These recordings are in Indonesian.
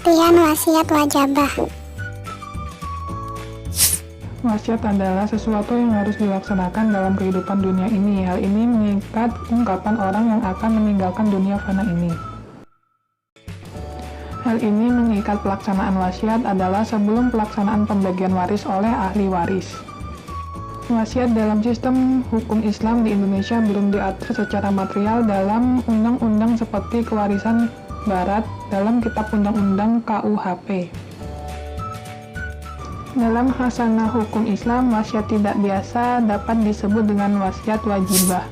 Pengertian wasiat wajibah. Wasiat adalah sesuatu yang harus dilaksanakan dalam kehidupan dunia ini. Hal ini mengikat ungkapan orang yang akan meninggalkan dunia fana ini. Hal ini mengikat pelaksanaan wasiat adalah sebelum pelaksanaan pembagian waris oleh ahli waris. Wasiat dalam sistem hukum Islam di Indonesia belum diatur secara material dalam undang-undang seperti kewarisan Barat dalam Kitab Undang-Undang KUHP. Dalam khasanah hukum Islam, wasiat tidak biasa dapat disebut dengan wasiat wajibah.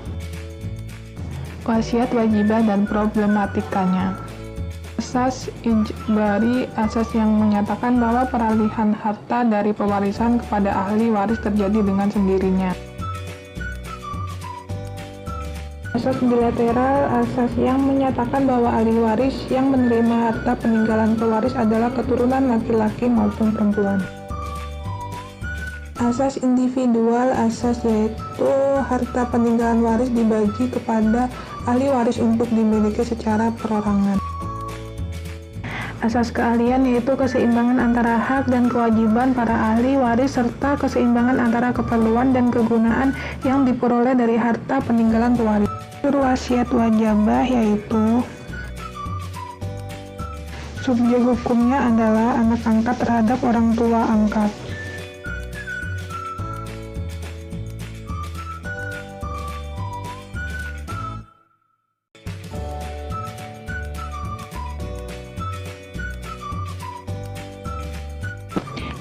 Wasiat wajibah dan problematikanya. Asas ijbari, asas yang menyatakan bahwa peralihan harta dari pewarisan kepada ahli waris terjadi dengan sendirinya. Asas bilateral, asas yang menyatakan bahwa ahli waris yang menerima harta peninggalan pewaris adalah keturunan laki-laki maupun perempuan. Asas individual, asas yaitu harta peninggalan waris dibagi kepada ahli waris untuk dimiliki secara perorangan. Asas keahlian yaitu keseimbangan antara hak dan kewajiban para ahli waris serta keseimbangan antara keperluan dan kegunaan yang diperoleh dari harta peninggalan pewaris. Wasiat wajibah yaitu subjek hukumnya adalah anak angkat terhadap orang tua angkat.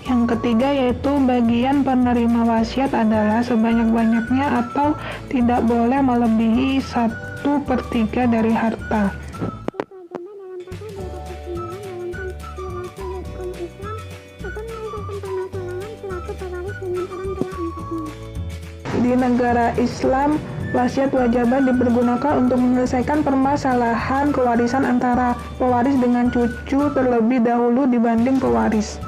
Yang ketiga yaitu bagian penerima wasiat adalah sebanyak-banyaknya atau tidak boleh melebihi 1/3 dari harta. Di negara Islam, wasiat wajibah dipergunakan untuk menyelesaikan permasalahan kewarisan antara pewaris dengan cucu terlebih dahulu dibanding pewaris.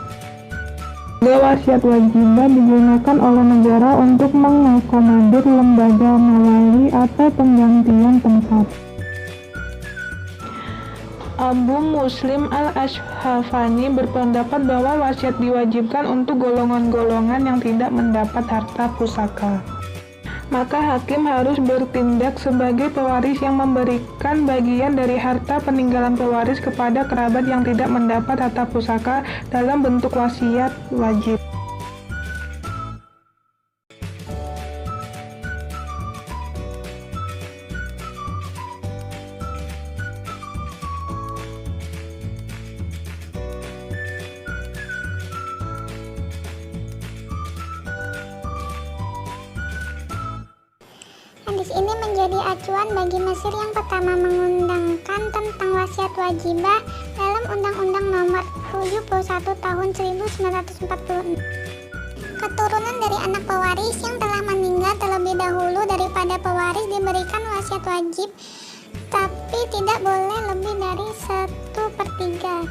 Wasiat wajibah digunakan oleh negara untuk mengakomodir lembaga mawali atau penggantian tempat. Abu Muslim al-Ashhafani berpendapat bahwa wasiat diwajibkan untuk golongan-golongan yang tidak mendapat harta pusaka. Maka hakim harus bertindak sebagai pewaris yang memberikan bagian dari harta peninggalan pewaris kepada kerabat yang tidak mendapat harta pusaka dalam bentuk wasiat wajib. Hadis ini menjadi acuan bagi Mesir yang pertama mengundangkan tentang wasiat wajibah dalam Undang-Undang Nomor 71 Tahun 1946. Keturunan dari anak pewaris yang telah meninggal terlebih dahulu daripada pewaris diberikan wasiat wajib, tapi tidak boleh lebih dari 1/3.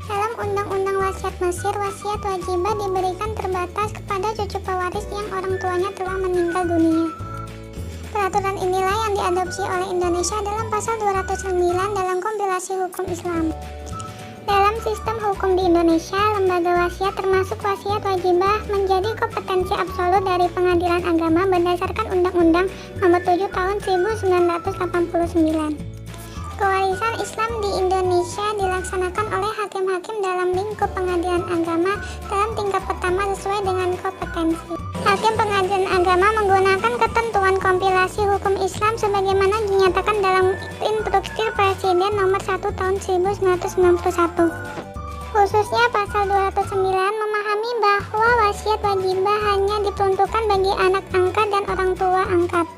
Dalam Undang-Undang Wasiat Mesir, wasiat wajibah diberikan terbatas kepada cucu pewaris yang orang tuanya telah meninggal dunia. Peraturan inilah yang diadopsi oleh Indonesia dalam pasal 209 dalam kompilasi hukum Islam. Dalam sistem hukum di Indonesia, lembaga wasiat termasuk wasiat wajibah menjadi kompetensi absolut dari Pengadilan Agama berdasarkan Undang-Undang Nomor 7 Tahun 1989. Kewarisan Islam di Indonesia dilaksanakan oleh hakim-hakim dalam lingkup pengadilan agama dalam tingkat pertama sesuai dengan kompetensi. Hakim pengadilan agama menggunakan ketentuan kompilasi hukum Islam sebagaimana dinyatakan dalam Instruksi Presiden Nomor 1 Tahun 1991. Khususnya pasal 209 memahami bahwa wasiat wajibah hanya diperuntukkan bagi anak angkat dan orang tua angkat.